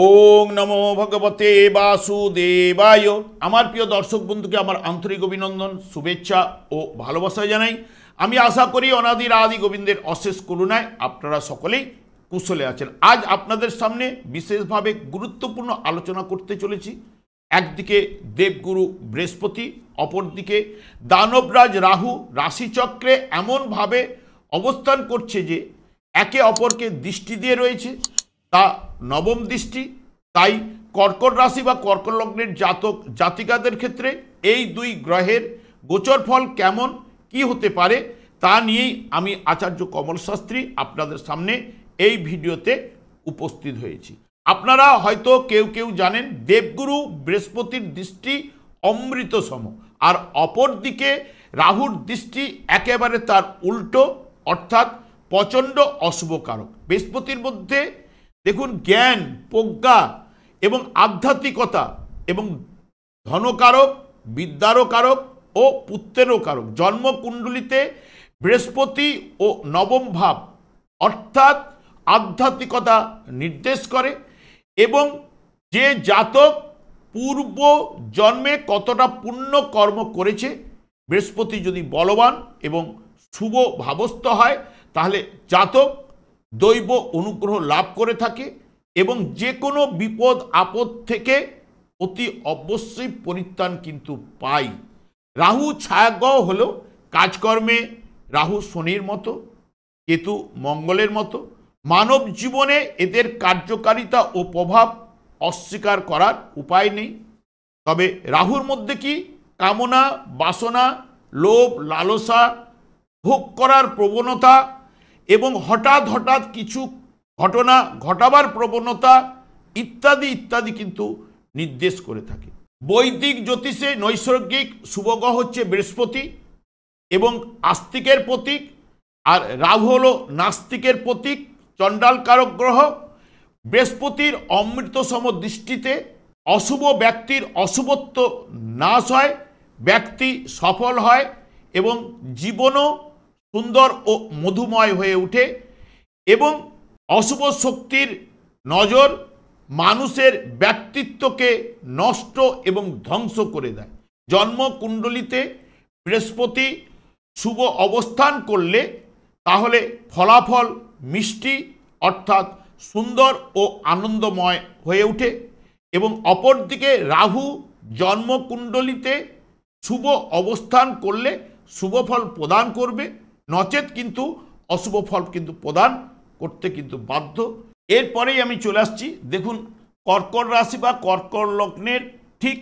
ওং নমো ভগবতে বাসুদেবায়। আমার প্রিয় দর্শক বন্ধুকে আমার আন্তরিক অভিনন্দন, শুভেচ্ছা ও ভালোবাসা জানাই। আমি আশা করি অনাদির আদি গোবিন্দের অশেষ করুণায় আপনারা সকলেই কুশলে আছেন। আজ আপনাদের সামনে বিশেষভাবে গুরুত্বপূর্ণ আলোচনা করতে চলেছি। একদিকে দেবগুরু বৃহস্পতি, অপরদিকে দানবরাজ রাহু রাশিচক্রে এমনভাবে অবস্থান করছে যে একে অপরকে দৃষ্টি দিয়ে রয়েছে, তা নবম দৃষ্টি। তাই কর্কট রাশি বা কর্কট লগ্নের জাতক জাতিকাদের ক্ষেত্রে এই দুই গ্রহের গোচর ফল কেমন কি হতে পারে তা নিয়েই আমি আচার্য কমল শাস্ত্রী আপনাদের সামনে এই ভিডিওতে উপস্থিত হয়েছি। আপনারা হয়তো কেউ কেউ জানেন দেবগুরু বৃহস্পতির দৃষ্টি অমৃত সম, আর অপর দিকে রাহুর দৃষ্টি একেবারে তার উল্টো, অর্থাৎ প্রচণ্ড অশুভকারক। বৃহস্পতির মধ্যে দেখুন জ্ঞান, প্রজ্ঞা এবং আধ্যাত্মিকতা এবং ধনকারক, বিদ্যারও কারক ও পুত্রেরও কারক। জন্মকুণ্ডলিতে বৃহস্পতি ও নবম ভাব অর্থাৎ আধ্যাত্মিকতা নির্দেশ করে, এবং যে জাতক পূর্ব জন্মে কতটা পুণ্য কর্ম করেছে, বৃহস্পতি যদি বলবান এবং শুভ ভাবস্থ হয় তাহলে জাতক দৈব অনুগ্রহ লাভ করে থাকে এবং যে কোনো বিপদ আপদ থেকে অতি অবশ্যই পরিত্রাণ কিন্তু পাই। রাহু ছায়াগ্রহ হলেও কাজকর্মে রাহু শনির মতো, কেতু মঙ্গলের মতো। মানব জীবনে এদের কার্যকারিতা ও প্রভাব অস্বীকার করার উপায় নেই। তবে রাহুর মধ্যে কি কামনা, বাসনা, লোভ, লালসা, ভোগ করার প্রবণতা এবং হঠাৎ কিছু ঘটনা ঘটাবার প্রবণতা ইত্যাদি ইত্যাদি কিন্তু নির্দেশ করে থাকে। বৈদিক জ্যোতিষে নৈসর্গিক শুভগ্রহ হচ্ছে বৃহস্পতি এবং আস্তিকের প্রতীক, আর রাহু হল নাস্তিকের প্রতীক, চণ্ডালকারক গ্রহ। বৃহস্পতির অমৃতসম দৃষ্টিতে অশুভ ব্যক্তির অশুভত্ব নাশ হয়, ব্যক্তি সফল হয় এবং জীবনও সুন্দর ও মধুময় হয়ে ওঠে, এবং অশুভ শক্তির নজর মানুষের ব্যক্তিত্বকে নষ্ট এবং ধ্বংস করে দেয়। জন্মকুণ্ডলিতে বৃহস্পতি শুভ অবস্থান করলে তাহলে ফলাফল মিষ্টি অর্থাৎ সুন্দর ও আনন্দময় হয়ে ওঠে, এবং অপরদিকে রাহু জন্মকুণ্ডলিতে শুভ অবস্থান করলে শুভ ফল প্রদান করবে, নচেত কিন্তু অশুভ ফল কিন্তু প্রদান করতে কিন্তু বাধ্য। এরপরেই আমি চলে আসছি, দেখুন কর্কট রাশি বা কর্কট লগ্নের ঠিক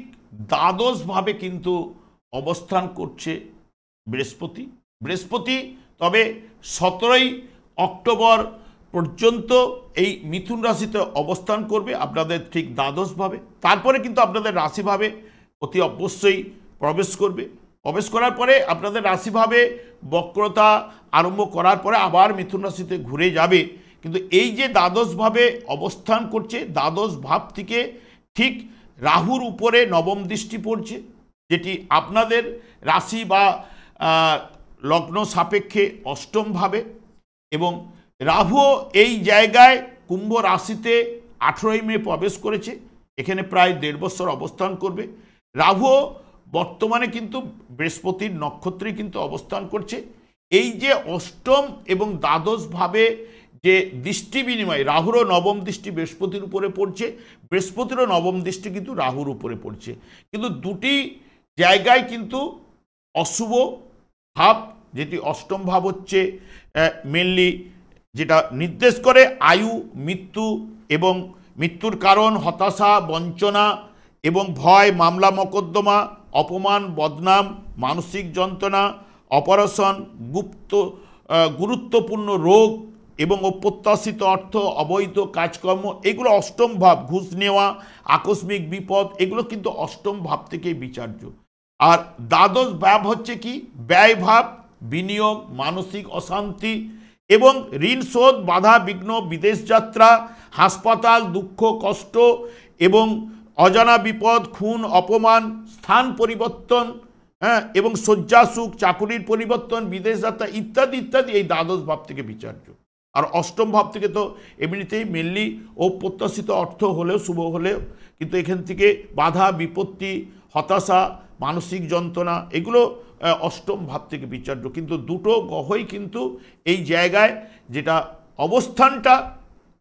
দ্বাদশভাবে কিন্তু অবস্থান করছে বৃহস্পতি। তবে 17ই অক্টোবর পর্যন্ত এই মিথুন রাশিতে অবস্থান করবে আপনাদের ঠিক দ্বাদশভাবে। তারপরে কিন্তু আপনাদের রাশিভাবে অতি অবশ্যই প্রবেশ করার পরে আপনাদের রাশিভাবে বক্রতা আরম্ভ করার পরে আবার মিথুন রাশিতে ঘুরে যাবে। কিন্তু এই যে দ্বাদশভাবে অবস্থান করছে, দ্বাদশ ভাব থেকে ঠিক রাহুর উপরে নবম দৃষ্টি পড়ছে, যেটি আপনাদের রাশি বা লগ্ন সাপেক্ষে অষ্টম ভাবে, এবং রাহু এই জায়গায় কুম্ভ রাশিতে 18ই মে প্রবেশ করেছে, এখানে প্রায় 1.5 বছর অবস্থান করবে। রাহু বর্তমানে কিন্তু বৃহস্পতির নক্ষত্রে কিন্তু অবস্থান করছে। এই যে অষ্টম এবং দ্বাদশভাবে যে দৃষ্টি বিনিময়, রাহুরও নবম দৃষ্টি বৃহস্পতির উপরে পড়ছে, বৃহস্পতিরও নবম দৃষ্টি কিন্তু রাহুর উপরে পড়ছে, কিন্তু দুটি জায়গায় কিন্তু অশুভ ভাব, যেটি অষ্টম ভাব হচ্ছে মেনলি যেটা নির্দেশ করে আয়ু, মৃত্যু এবং মৃত্যুর কারণ হতাশা, বঞ্চনা এবং ভয়, মামলা মকদ্দমা, অপমান, বদনাম, মানসিক যন্ত্রণা, অপারেশন, গুরুত্বপূর্ণ রোগ এবং অপ্রত্যাশিত অর্থ, অবৈধ কাজকর্ম, এগুলো অষ্টম ভাব। ঘুষ নেওয়া, আকস্মিক বিপদ, এগুলো কিন্তু অষ্টম ভাব থেকেই বিচার্য। আর দ্বাদশ ভাব হচ্ছে কি ব্যয় ভাব, বিনিয়োগ, মানসিক অশান্তি এবং ঋণ শোধ, বাধা বিঘ্ন, বিদেশ যাত্রা, হাসপাতাল, দুঃখ কষ্ট এবং অজানা বিপদ, খুন, অপমান, স্থান পরিবর্তন, এবং শয্যা সুখ, চাকুরির পরিবর্তন, বিদেশ যাত্রা ইত্যাদি ইত্যাদি এই দ্বাদশ ভাব থেকে বিচার্য। আর অষ্টম ভাব থেকে তো এমনিতেই মেনলি অপ্রত্যাশিত অর্থ হলেও শুভ হলেও কিন্তু এখান থেকে বাধা বিপত্তি হতাশা মানসিক যন্ত্রণা এগুলো অষ্টম ভাব থেকে বিচার্য। কিন্তু দুটো গ্রহই কিন্তু এই জায়গায় যেটা অবস্থানটা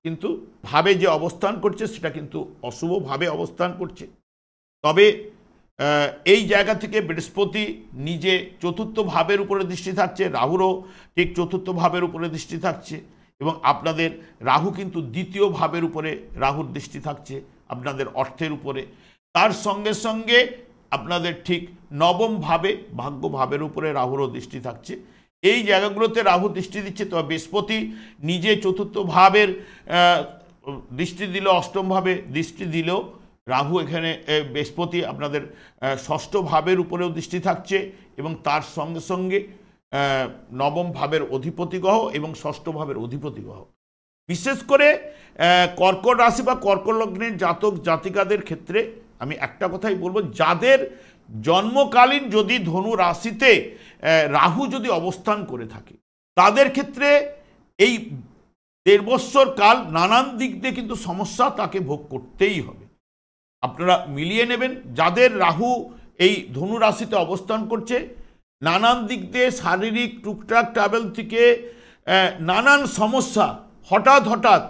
কিন্তু ভাবে যে অবস্থান করছে সেটা কিন্তু অশুভভাবে অবস্থান করছে। তবে এই জায়গা থেকে বৃহস্পতি নিজে চতুর্থ ভাবের উপরে দৃষ্টি থাকছে, রাহুরও ঠিক চতুর্থ ভাবের উপরে দৃষ্টি থাকছে এবং আপনাদের রাহু কিন্তু দ্বিতীয় ভাবের উপরে রাহুর দৃষ্টি থাকছে আপনাদের অর্থের উপরে। তার সঙ্গে সঙ্গে আপনাদের ঠিক নবম ভাবে ভাগ্য ভাবের উপরে রাহুরও দৃষ্টি থাকছে। এই জায়গাগুলোতে রাহু দৃষ্টি দিচ্ছে। তবে বৃহস্পতি নিজে চতুর্থ ভাবের দৃষ্টি দিল, অষ্টম ভাবে দৃষ্টি দিলেও রাহু এখানে বৃহস্পতি আপনাদের ষষ্ঠ ভাবের উপরেও দৃষ্টি থাকছে এবং তার সঙ্গে সঙ্গে নবম ভাবের অধিপতি গ্রহ এবং ষষ্ঠ ভাবের অধিপতি গ্রহ। বিশেষ করে কর্কট রাশি বা কর্কট লগ্নের জাতক জাতিকাদের ক্ষেত্রে আমি একটা কথাই বলবো, যাদের জন্মকালীন যদি ধনু রাশিতে রাহু যদি অবস্থান করে থাকে তাদের ক্ষেত্রে এই 1.5 বৎসর কাল নানান দিক দিয়ে কিন্তু সমস্যা তাকে ভোগ করতেই হবে। আপনারা মিলিয়ে নেবেন, যাদের রাহু এই ধনু রাশিতে অবস্থান করছে নানান দিক দিয়ে শারীরিক টুকটাক ট্রাভেল থেকে নানান সমস্যা হঠাৎ হঠাৎ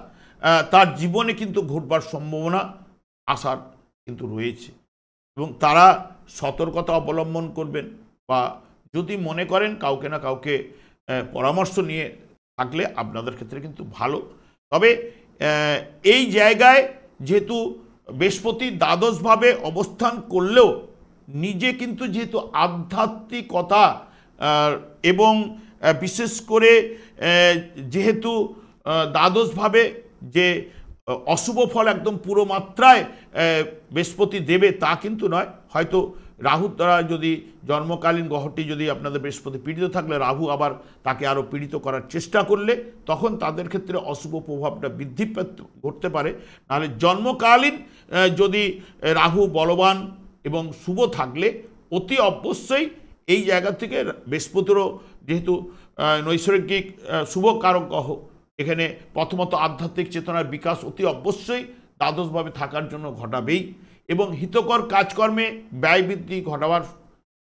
তার জীবনে কিন্তু ঘটবার সম্ভাবনা আসার কিন্তু রয়েছে এবং তারা সতর্কতা অবলম্বন করবেন বা যদি মনে করেন কাউকে না কাউকে পরামর্শ নিয়ে থাকলে আপনাদের ক্ষেত্রে কিন্তু ভালো। তবে এই জায়গায় যেহেতু বৃহস্পতি দ্বাদশভাবে অবস্থান করলেও নিজে কিন্তু যেহেতু আধ্যাত্মিকতা এবং বিশেষ করে যেহেতু দ্বাদশভাবে যে অশুভ ফল একদম পুরো মাত্রায় বৃহস্পতি দেবে তা কিন্তু নয়। হয়তো রাহুর দ্বারা যদি জন্মকালীন গ্রহটি যদি আপনাদের বৃহস্পতি পীড়িত থাকলে রাহু আবার তাকে আরও পীড়িত করার চেষ্টা করলে তখন তাদের ক্ষেত্রে অশুভ প্রভাবটা বৃদ্ধি ঘটতে পারে। নাহলে জন্মকালীন যদি রাহু বলবান এবং শুভ থাকলে অতি অবশ্যই এই জায়গা থেকে বৃহস্পতিরও যেহেতু নৈসর্গিক শুভ কারক গ্রহ, এখানে প্রথমত আধ্যাত্মিক চেতনার বিকাশ অতি অবশ্যই দ্বাদশভাবে থাকার জন্য ঘটাবেই এবং হিতকর কাজকর্মে ব্যয় বৃদ্ধি ঘটাবার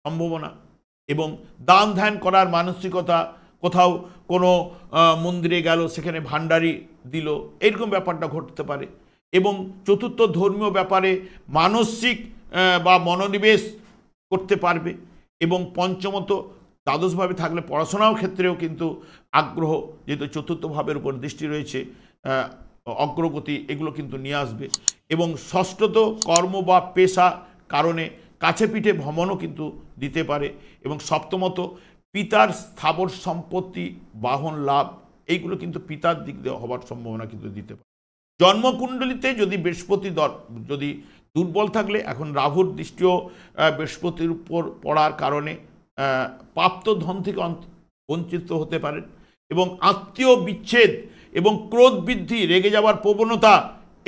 সম্ভাবনা এবং দান ধ্যান করার মানসিকতা, কোথাও কোনো মন্দিরে গেল সেখানে ভাণ্ডারি দিল, এরকম ব্যাপারটা ঘটতে পারে এবং চতুর্থ ধর্মীয় ব্যাপারে মানসিক বা মনোনিবেশ করতে পারবে এবং পঞ্চমত দ্বাদশভাবে থাকলে পড়াশোনার ক্ষেত্রেও কিন্তু আগ্রহ, যেহেতু চতুর্থ ভাবের উপর দৃষ্টি রয়েছে, অগ্রগতি এগুলো কিন্তু নিয়ে আসবে এবং ষষ্ঠত কর্ম বা পেশা কারণে কাছে পিঠে ভ্রমণও কিন্তু দিতে পারে এবং সপ্তমত পিতার স্থাবর সম্পত্তি বাহন লাভ এইগুলো কিন্তু পিতার দিক দিয়ে হবার সম্ভাবনা কিন্তু দিতে পারে। জন্মকুণ্ডলিতে যদি বৃহস্পতি যদি দুর্বল থাকলে, এখন রাহুর দৃষ্টিও বৃহস্পতির উপর পড়ার কারণে প্রাপ্ত ধন থেকে বঞ্চিত হতে পারেন এবং আত্মীয় বিচ্ছেদ এবং ক্রোধ বৃদ্ধি, রেগে যাওয়ার প্রবণতা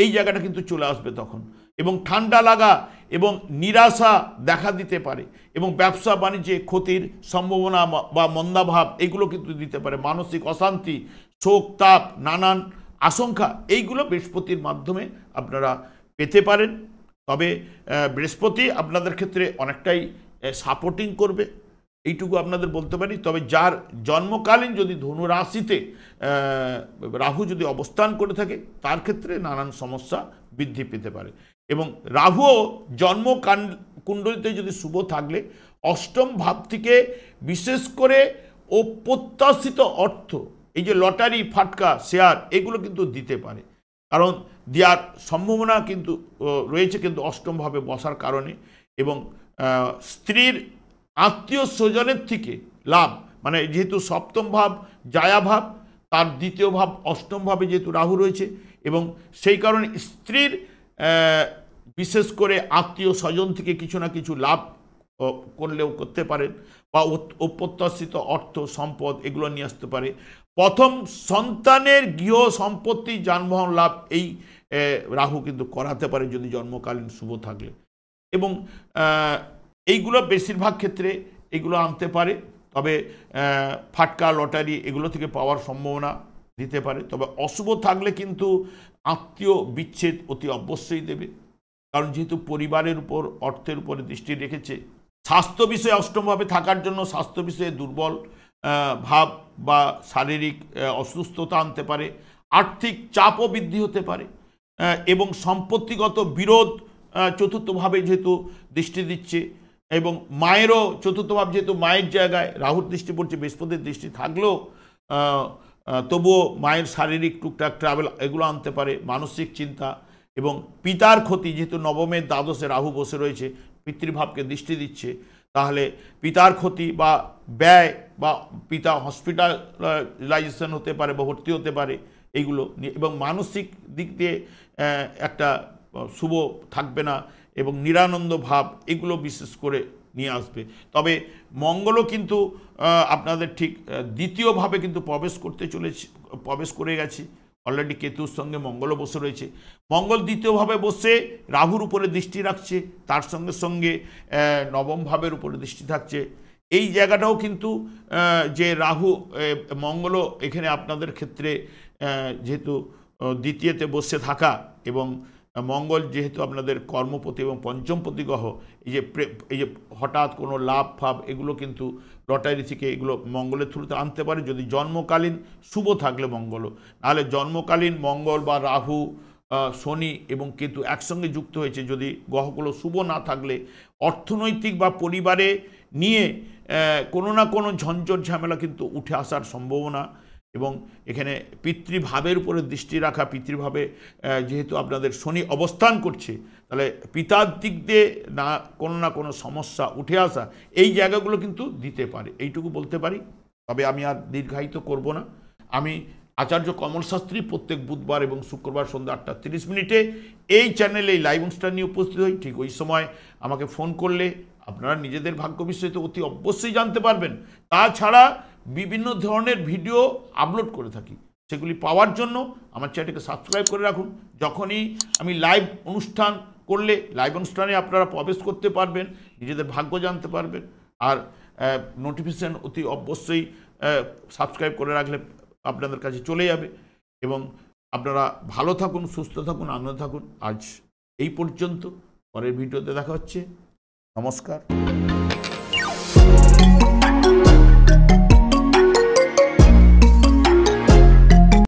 এই জায়গাটা কিন্তু চলে আসবে তখন এবং ঠান্ডা লাগা এবং নিরাশা দেখা দিতে পারে এবং ব্যবসা বাণিজ্যে ক্ষতির সম্ভাবনা বা মন্দাভাব এগুলো কিন্তু দিতে পারে। মানসিক অশান্তি, শোক, তাপ, নানান আশঙ্কা এইগুলো বৃহস্পতির মাধ্যমে আপনারা পেতে পারেন। তবে বৃহস্পতি আপনাদের ক্ষেত্রে অনেকটাই সাপোর্টিং করবে, এইটুকু আপনাদের বলতে পারি। তবে যার জন্মকালীন যদি ধনু রাশিতে রাহু যদি অবস্থান করে থাকে তার ক্ষেত্রে নানান সমস্যা বৃদ্ধি পেতে পারে এবং রাহুও জন্ম কুণ্ডলিতে যদি শুভ থাকলে অষ্টম ভাব থেকে বিশেষ করে অপ্রত্যাশিত অর্থ, এই যে লটারি, ফাটকা, শেয়ার এগুলো কিন্তু দিতে পারে, কারণ দেওয়ার সম্ভাবনা কিন্তু রয়েছে কিন্তু অষ্টমভাবে বসার কারণে এবং স্ত্রীর আত্মীয় স্বজনের থেকে লাভ, মানে যেহেতু সপ্তম ভাব জায়া ভাব, তার দ্বিতীয় ভাব অষ্টম ভাবে যেহেতু রাহু রয়েছে এবং সেই কারণে স্ত্রীর বিশেষ করে আত্মীয় স্বজন থেকে কিছু না কিছু লাভ করলেও করতে পারেন বা অপ্রত্যাশিত অর্থ সম্পদ এগুলো নিয়ে আসতে পারে। প্রথম সন্তানের গৃহ সম্পত্তি যানবাহন লাভ এই রাহু কিন্তু করাতে পারে যদি জন্মকালীন শুভ থাকলে এবং এইগুলো বেশিরভাগ ক্ষেত্রে এগুলো আনতে পারে। তবে ফাটকা, লটারি এগুলো থেকে পাওয়ার সম্ভাবনা দিতে পারে। তবে অশুভ থাকলে কিন্তু আত্মীয় বিচ্ছেদ অতি অবশ্যই দেবে, কারণ যেহেতু পরিবারের উপর, অর্থের উপরে দৃষ্টি রেখেছে। স্বাস্থ্য বিষয়ে অষ্টমভাবে থাকার জন্য স্বাস্থ্য বিষয়ে দুর্বল ভাব বা শারীরিক অসুস্থতা আনতে পারে, আর্থিক চাপও বৃদ্ধি হতে পারে এবং সম্পত্তিগত বিরোধ চতুর্থভাবে যেহেতু দৃষ্টি দিচ্ছে, এবং মায়েরও চতুর্থভাব যেহেতু মায়ের জায়গায় রাহুর দৃষ্টি পড়ছে, বৃহস্পতির দৃষ্টি থাকলেও তবুও মায়ের শারীরিক টুকটাক ট্রাভেল এগুলো আনতে পারে, মানসিক চিন্তা এবং পিতার ক্ষতি, যেহেতু নবমের দ্বাদশে রাহু বসে রয়েছে, পিতৃভাবকে দৃষ্টি দিচ্ছে, তাহলে পিতার ক্ষতি বা ব্যয় বা পিতা হসপিটালাইজেশন হতে পারে বা ভর্তি হতে পারে এইগুলো, এবং মানসিক দিক দিয়ে একটা শুভ থাকবে না এবং নিরানন্দ ভাব এগুলো বিশেষ করে নিয়ে আসবে। তবে মঙ্গলও কিন্তু আপনাদের ঠিক দ্বিতীয়ভাবে কিন্তু প্রবেশ করে গেছে, অলরেডি কেতুর সঙ্গে মঙ্গলও বসে রয়েছে। মঙ্গল দ্বিতীয়ভাবে বসে রাহুর উপরে দৃষ্টি রাখছে, তার সঙ্গে সঙ্গে নবম ভাবের উপরে দৃষ্টি থাকছে। এই জায়গাটাও কিন্তু যে রাহু মঙ্গলও এখানে আপনাদের ক্ষেত্রে যেহেতু দ্বিতীয়তে বসে থাকা, এবং মঙ্গল যেহেতু আপনাদের কর্মপতি এবং পঞ্চমপতি গ্রহ, এই যে হঠাৎ কোনো লাভ ফাভ এগুলো কিন্তু লটারি থেকে এগুলো মঙ্গলের থ্রুতে আনতে পারে, যদি জন্মকালীন শুভ থাকলে মঙ্গলও। নাহলে জন্মকালীন মঙ্গল বা রাহু, শনি এবং কেতু একসঙ্গে যুক্ত হয়েছে, যদি গ্রহগুলো শুভ না থাকলে অর্থনৈতিক বা পরিবারে নিয়ে কোনো না কোনো ঝঞ্ঝট ঝামেলা কিন্তু উঠে আসার সম্ভাবনা। এবং এখানে পিতৃভাবের উপরে দৃষ্টি রাখা, পিতৃভাবে যেহেতু আপনাদের শনি অবস্থান করছে, তাহলে পিতার দিক দিয়ে না কোনো সমস্যা উঠে আসা, এই জায়গাগুলো কিন্তু দিতে পারে, এইটুকু বলতে পারি। তবে আমি আর দীর্ঘায়িত করব না। আমি আচার্য কমল শাস্ত্রী প্রত্যেক বুধবার এবং শুক্রবার সন্ধ্যা 8:30 এই চ্যানেলে এই লাইভ অনুষ্ঠান নিয়ে উপস্থিত হই। ঠিক ওই সময় আমাকে ফোন করলে আপনারা নিজেদের ভাগ্য বিষয়ে তো অতি অবশ্যই জানতে পারবেন। তাছাড়া বিভিন্ন ধরনের ভিডিও আপলোড করে থাকি, সেগুলি পাওয়ার জন্য আমার চ্যানেলকে সাবস্ক্রাইব করে রাখুন। যখনই আমি লাইভ অনুষ্ঠান করলে লাইভ অনুষ্ঠানে আপনারা প্রবেশ করতে পারবেন, নিজেদের ভাগ্য জানতে পারবেন। আর নোটিফিকেশান অতি অবশ্যই সাবস্ক্রাইব করে রাখলে আপনাদের কাছে চলে যাবে। এবং আপনারা ভালো থাকুন, সুস্থ থাকুন, আনন্দ থাকুন। আজ এই পর্যন্ত, পরের ভিডিওতে দেখা হচ্ছে। নমস্কার।